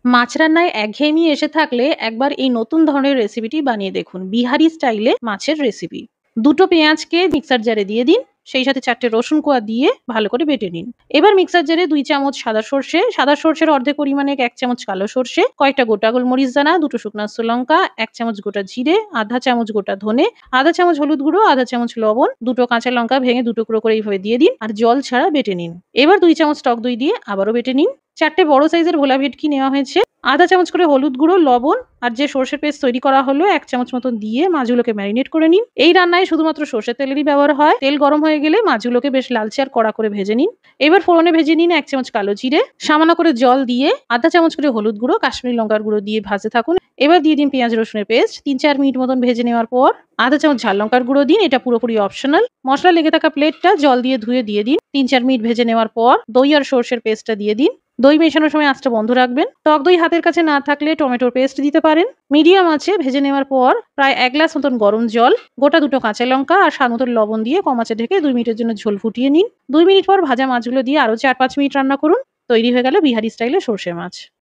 মাছ রান্নায় একঘেয়েমি এসে থাকলে একবার এই নতুন ধরনের রেসিপিটি বানিয়ে দেখুন। বিহারি স্টাইলে মাছের রেসিপি। ২ টো পেঁয়াজকে মিক্সার জারে দিয়ে দিন। সেই সাথে ৪ টে রসুন কোয়া দিয়ে ভালো করে বেটে নিন। এবার মিক্সার জারে ২ চামচ সাদা সর্ষের অর্ধেক পরিমাণে ১ চামচ কালো সর্ষে, কয়েকটা গোটা গোলমরিচ দানা, ২ টো শুকনো লঙ্কা, ১ চামচ গোটা জিরে, ১/২ চামচ গোটা ধনে, ১/২ চামচ হলুদ গুঁড়ো, ১/২ চামচ লবণ, ২ টো কাঁচা লঙ্কা ভেঙে ২ টুকরো করে এইভাবে দিয়ে দিন আর জল ছাড়া বেটে নিন। এবার ২ চামচ টক দই দিয়ে আবারও বেটে নিন। ৪ টে বড় সাইজের ভোলা ভেটকি নেওয়া হয়েছে। ১/২ চামচ করে হলুদ গুঁড়ো, লবণ আর যে সর্ষের পেস্ট তৈরি করা হলো ১ চামচ মতন দিয়ে মাছগুলোকে ম্যারিনেট করে নিন। এই রান্নায় শুধুমাত্র সর্ষের তেলেরই ব্যবহার হয়। তেল গরম হয়ে গেলে মাছগুলোকে বেশ লালচে আর কড়া করে ভেজে নিন। এবার ফোড়নে ভেজে নিন ১ চামচ কালো জিরে, সামান্য করে জল দিয়ে ১/২ চামচ করে হলুদ গুঁড়ো, কাশ্মীরি লঙ্কার গুঁড়ো দিয়ে ভাজতে থাকুন। এবার দিয়ে দিন পেঁয়াজ রসুনের পেস্ট। ৩-৪ মিনিট মতন ভেজে নেওয়ার পর ১/২ চামচ ঝাল লঙ্কার গুঁড়ো দিন। এটা পুরোপুরি অপশনাল। মসলা লেগে থাকা প্লেটটা জল দিয়ে ধুয়ে দিয়ে দিন। ৩-৪ মিনিট ভেজে নেওয়ার পর দই আর সর্ষের পেস্টটা দিয়ে দিন। দই মেশানোর সময় আঁচটা বন্ধ রাখবেন। টক দই হাতের কাছে না থাকলে টমেটোর পেস্ট দিতে পারেন। মিডিয়াম আঁচে ভেজে নেওয়ার পর প্রায় ১ গ্লাস মতন গরম জল, গোটা ২ টো কাঁচা লঙ্কা আর স্বাদ মতন লবণ দিয়ে কম আঁচে ঢেকে ২ মিনিটের জন্য ঝোল ফুটিয়ে নিন। ২ মিনিট পর ভাজা মাছগুলো দিয়ে আরো ৪-৫ মিনিট রান্না করুন। তৈরি হয়ে গেল বিহারি স্টাইলে সর্ষে মাছ।